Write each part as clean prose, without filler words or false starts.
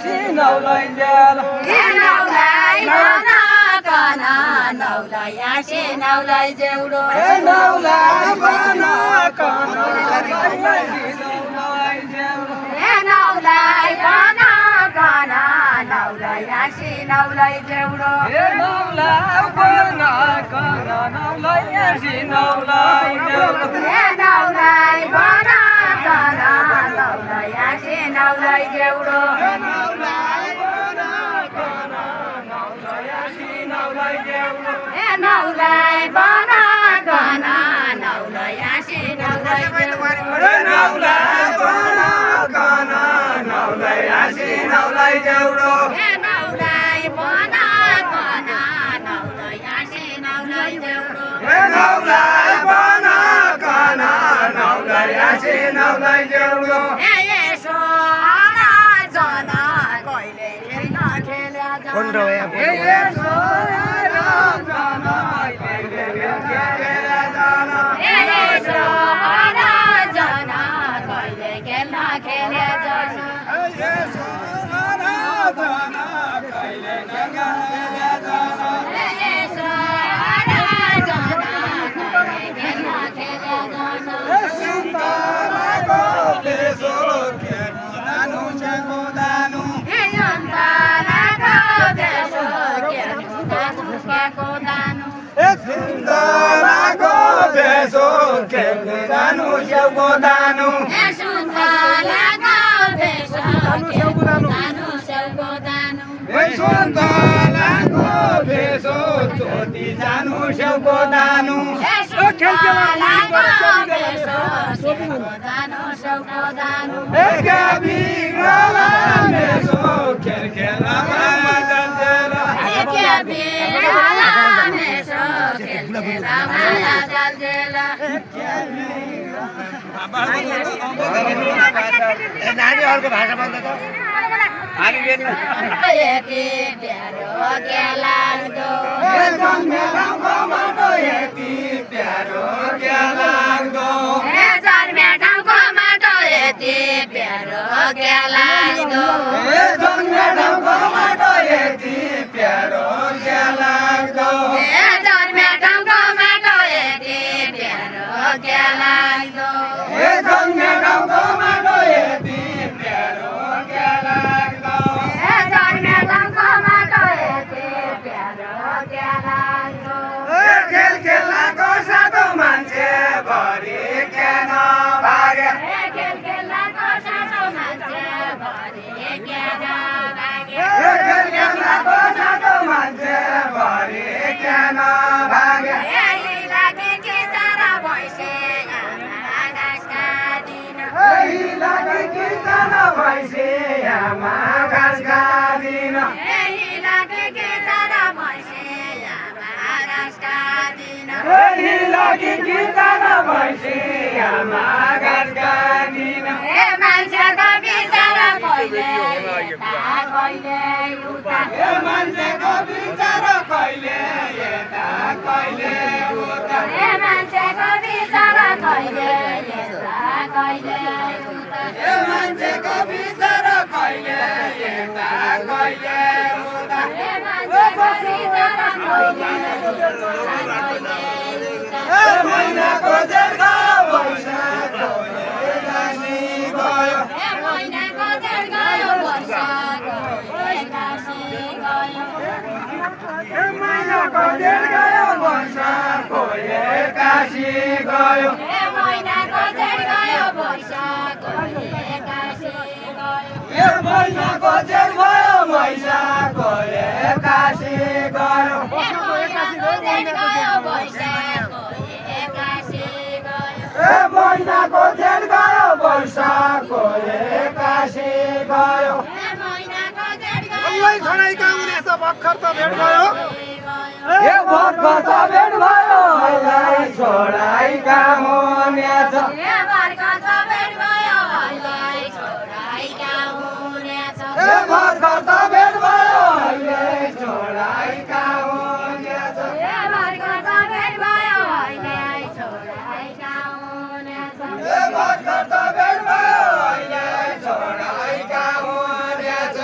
सिनौलाई jail नौलाई भन कन नौलाई सिनौलाई जेउडो नौलाई भन कन नौलाई jail नौलाई भन कन नौलाई सिनौलाई जेउडो नौलाई भन कन नौलाई सिनौलाई जेल नौलाई भन कन नौलाई सिनौलाई जेउडो नौलाई भन कन नौलाई सिनौलाई जेउडो नौलाई भन कन नौलाई सिनौलाई जेउडो नौलाई भन कन नौलाई सिनौलाई जेउडो यसो जन कहिले नखेल्या यसो जन यसो जन कहिले खेल्न खेले जन यसो जन कहिले खेल्न खेले जन सुन्दराको बेसो खेल्नु जानु सेउको दानु सुन्तलाको बेसो चोटी जानु सेउको दानु खेल खेलमा नानीहरूको भाषा बोल्दा त हामी यति प्यारो क्या लाग्दो यति प्यारो क्या लाग्दो जन्मे ठाउँको माटो यति प्यारो क्या लाग्दो जन्मे ठाउँको माटो यति प्यारो क्या लाग्दो जन्मे ठाउँको माटो यति प्यारो क्या लाग्दो जन्मे ठाउँको माटो यति प्यारो क्या लाग्दो जन्मे ठाउँको माटो यति प्यारो क्या लाग्दो खेल खेल्लाको साथो मान्छे भरि के नभागे खेल खेल्लाको साथो मान्छे भरि के नभागे खेल खेल्लाको साथो मान्छे भरि के नभागे यही लागि कि सारा भैँसे आमा घाँसका दिन यही लागि कि सारा भैँसे आमा घाँसका दिन यही लागि कि सारा भैँसे आमा घाँसका दिन यही लागि कि सारा भैँसे आमा घाँसका दिन मान्छेको बिचारा कहिले यता कहिले उता मान्छेको बिचारा कहिले यता कहिले उता मान्छेको बिचारा कहिले यता कहिले उता मान्छेको बिचारा कहिले यता कहिले उता मान्छेको बिचारा कहिले महिनाको जेल गयो वर्षको काशी गयो महिनाको जेल गयो वर्षको काशी गयो महिनाको जेल गयो वर्षको काशी गयो महिनाको जेल गयो वर्षको काशी गयो महिनाको जेल भयो मैसाको काशी गयो महिनाको जेल गयो वर्षको काशी गयो महिनाको जेल गयो वर्षको काशी गयो महिनाको जेल भर्खर त भेट भयो भर्खर त भेट भयो अहिले छोडाइ काम हुनेछ भर्खर त भेट भयो अहिले छोडाइ काम हुनेछ भर्खर त भेट भयो अहिले छोडाइ काम हुनेछ भर्खर त भेट भयो अहिले छोडाइ काम हुनेछ भर्खर त भेट भयो अहिले छोडाइ काम हुनेछ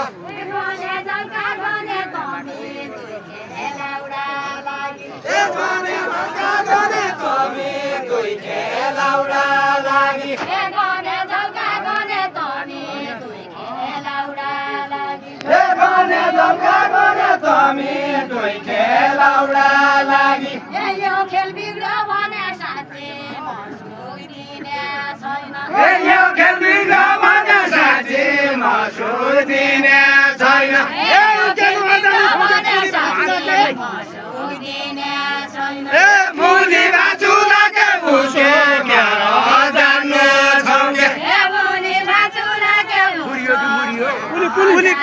खेलाउडा लागि ए गने झल्का गने तमी दुई खेलाउडा लागि ए गने झल्का गने तमी दुई खेलाउडा लागि ए यो खेल बिग्रो भने साँच्चै म सुइदिने छैन ए यो खेल बिग्रो भने साँच्चै म सुइदिने छैन ए यो खेल बिग्रो भने साँच्चै म सुइदिने छैन ए मुली बाचुलाके मुसो क्यारो जान्नु छौ के ए मुली बाचुलाके मुसो पुली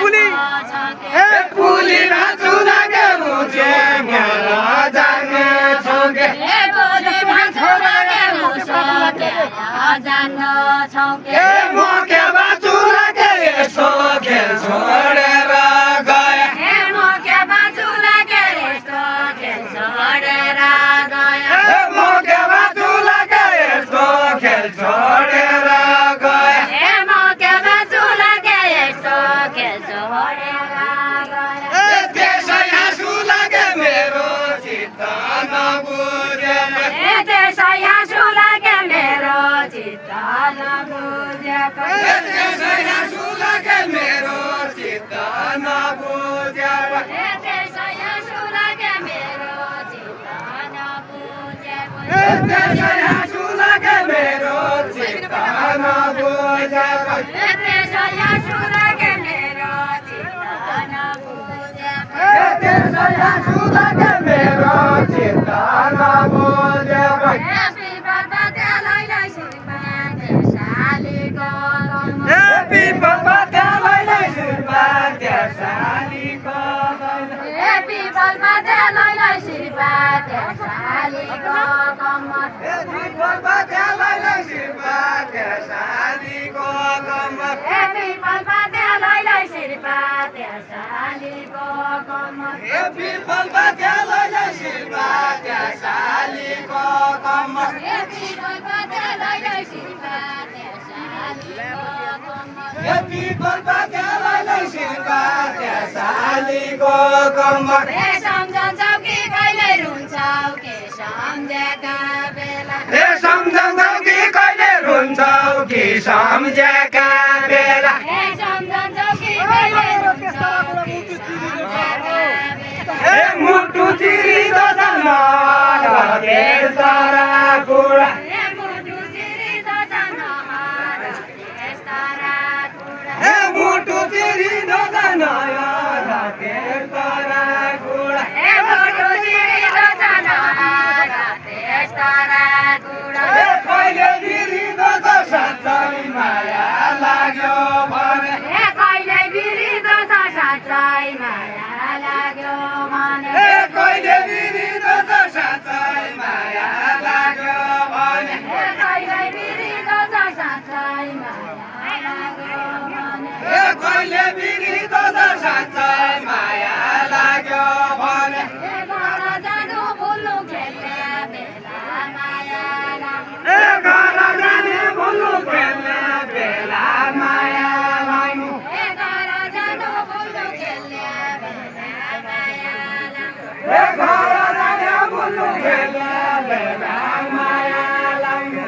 ए पुली बाचुलाके मुसो क्यारो जान्नु छौ के ए मुली बाचुलाके मुसो क्यारो जान्नु छौ के ए म के बाचुलाके यसो खेल छोडेर गए ए म के बाचुलाके यस्तो खेल छोडेर गयो ए म के बाचुलाके यसो खेल छोडेर गए ए म के बाचुलाके यस्तो खेल छोडेर गयो ए त्यसै हाँसु लागे मेरो चित्त नबुझेर ए त्यसै हाँसु लागे मेरो चित्त नबुझेको ए त्यसै हाँसु लागे मेरो चित्त नबुझेर ए त्यसै हाँसु लागे मेरो चित्त नबुझेको ए त्यसै हाँसु लागे मेरो चित्त नबुझेर ए त्यसै हाँसु लागे मेरो चित्त नबुझेको ए त्यसै हाँसु लागे मेरो चित्त नबुझेर ए पिपल पातेलाई सुपाते सालीको गनमा ए पिपल पातेलाई सुपाते सालीको गनमा ए पिपल पातेलाई सुपाते सालीको गनमा ए पिपल पातेलाई सुपाते सालीको गनमा ए पिपल पातेलाई सुपाते सालीको गनमा ए पिपल पातेलाई सुपाते सालीको गनमा ए पिपल पातेलाई सुपाते सालीको गनमा ए पिपल पातेलाई सुपाते सालीको गनमा ए सम्झन्छौ कि कहिले रुन्छौ के सम्झेका बेला ए सम्झन्छौ कि कहिले रुन्छौ कि सम्झेका बेला ए सम्झन्छौ कि कहिले रुन्छौ कि सम्झेका बेला ए मुटु चिरिँदो छ नहर तेस्तारा कुरा ए मुटु चिरिँदो छ नहर तेस्तारा कुरा ए मुटु चिरिँदो छ नहर तेस्तारा कुरा ए मुटु चिरिँदो छ नहर तेस्तारा कुरा ए कहिले बिरिँदो छ साँच्चै माया लाग्यो भने ए कहिले बिरिँदो छ साँच्चै माया लाग्यो भने ए कहिले बिरिँदो छ साँच्चै माया लाग्यो भने ए कहिले बिरिँदो छ साँच्चै माया लाग्यो भने ए कहिले बिरिँदो छ साँच्चै माया लाग्यो भने ए घर जानु भुल्नु खेल्ने बेला माया लाग्नु ए घर जाने भुल्नु खेल्ने बेला माया लाग्नु ए घर जानु भुल्नु खेल्ने बेला माया लाग्नु ए घर जाने भुल्नु खेल्ने बेला माया लाग्नु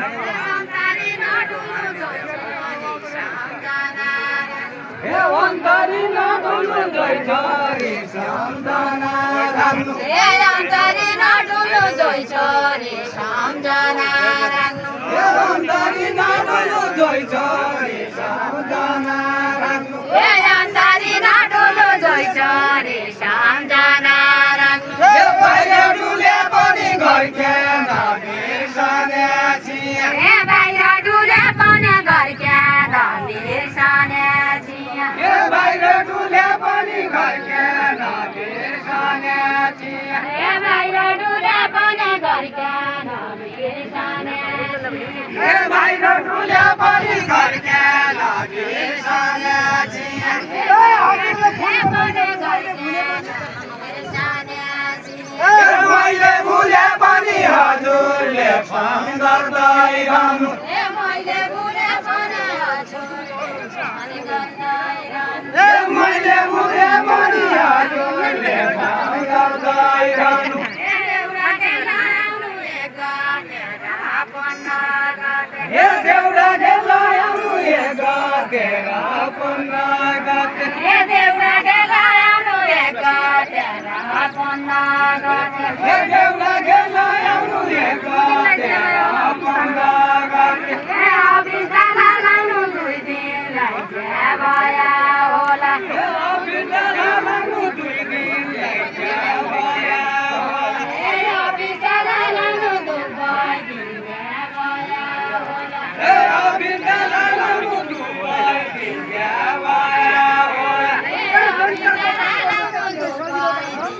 ए अन्तारी नडुल्नु जोइछोरी सम्झना लाग्नु ए अन्तरी नडुल्नु जोइछोरी सम्झना लाग्नु ए अन्तारी नडुल्नु जोइछोरी सम्झना लाग्नु ए अन्तरी नडुल्नु जोइछोरी सम्झना लाग्नु ए अन्तारी नडुल्नु जोइछोरी सम्झना लाग्नु ए बाहिर डुले पनि घरकेन बिर्सने छिया ए बाहिर डुले पनि घरक्यान बिर्सने छिया ए बाहिर डुले पनि घरकेन बिर्सने छिया ए बाहिर डुले पनि घरक्यान बिर्सने ए बाहिर डुले पनि घरकेन बिर्सने छिया ए पनि घरक्यान बिर्सने छिया ए मैले भुले पनि हजुरले फोन गर्दै रहनु ए मैले भुले पनि हजुरले फोन गर्दै रहनु ए मैले भुले पनि हजुरले फोन गर्दै रहनु ए एउटा के लाउनु एक गतेर पुण्यगत हे देउरा खेलाउनु एक तेरा पुण्यगत हे देउरा खेलाउनु एक तेरा पुण्यगत हे अबिस्ताला लाउनु दुई दिनलाई के भया होला हे अबिस्ताला लाउनु दुई दिनलाई के भया होला हे अबिस्ताला लाउनु दुई दिनलाई भया होला हे अबिस्ताला लाउनु दुई दिनलाई भया होला हे अबिस्ताला लाउनु दुई दिनलाई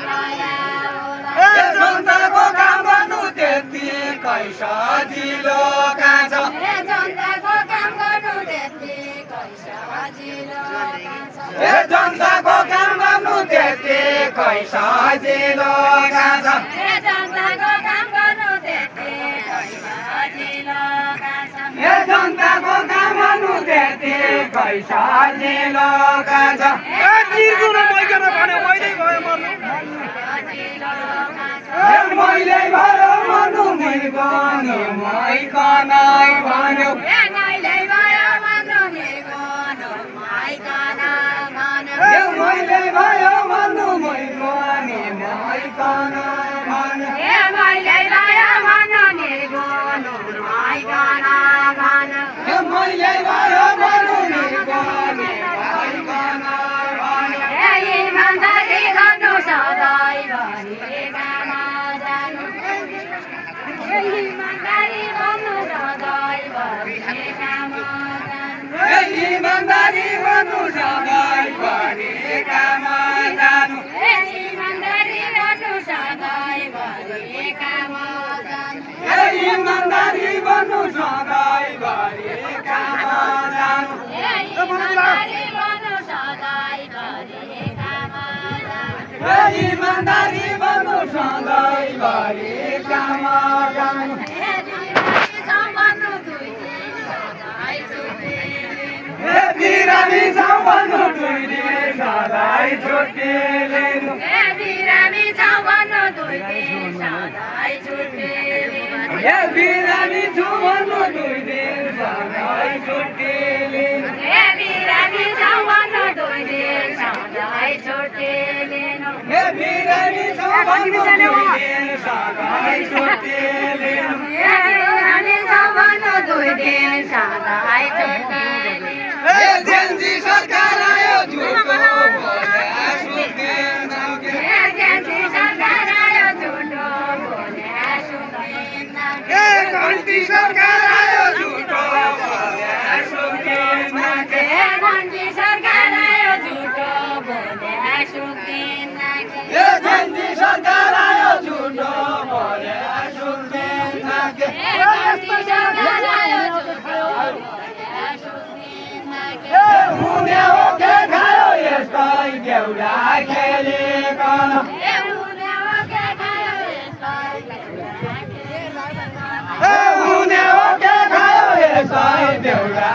भया होला हे जनताको काम गर्नु त्यतिकै सजिलो कान्छ हे जनताको काम गर्नु त्यतिकै सजिलो कान्छ हे जनताको काम गर्नु त्यतिकै सजिलो कान्छ हे जनताको काम गर्नु त्यतिकै सजिलो कान्छ हे जनताको काम गर्नु त्यतिकै सजिलो कान्छ हे मैले भयो मर्नु मृगो नि मैको नै भन्यो हे मैले भयो मर्नु मृगो मैकन भन्यो हे मैले भयो मर्नु मृगो नि मैको नै भन्यो हे मैले भयो मर्नु मृगो मैकन भन्यो हे मैले भयो मर्नु मृगो नि मैको नै भन्यो हे इमानदारी गर्नु सधैँभरि काममा जानु हे इमानदारी गर्नु सधैँभरि काममा जानु हे इमानदारी गर्नु सधैँभरि काममा जानु हे इमानदारी गर्नु सधैँभरि काममा जानु हे इमानदारी गर्नु सधैँभरि काममा जानु हे इमानदारी गर्नु सधैँभरि काममा जानु हे इमानदारी गर्नु सधैँभरि काममा जानु हे बिरामी छ भन्नु दुई दिन सधैँ छुट्टी लिनु हे बिरामी छ भन्नु दुई दिन सधैँ छुट्टी लिनु हे बिरामी छ भन्नु दुई दिन सधैँ छुट्टी लिनु हे बिरामी छु भन्नु दुई दिन सधैँ छुट्टी लिनु हे बिरामी छ भन्नु दुई दिन सधैँ छुट्टी लिनु हे बिरामी छु भन्नु दुई दिन सधैँ छुट्टी लिनु हे बिरामी छ भन्नु दुई दिन सधैँ छुट्टी लिनु हे जेन्जी सरकार आयो झुटो बोल्या सुन्दैनन् के हे जेन्जी सरकार आयो झुटो बोल्या सुन्दैनन् के हे घन्टी सरकार आयो झुटो बोल्या सुन्दैनन् के हे घन्टी सरकार आयो झुटो बोल्या सुन्दैनन् के हे झन्डी सरकार आयो झुटो बोल्या सुन्दैनन् के हे घन्टी सरकार आयो झुटो बोल्या सुन्दैनन् के हे हुने हो के खायो यस्तै देउरा खेलिकन हे हुने हो के खायो यसलाई देउरा खेलिकन हे हुने हो के खायो यस्तै देउरा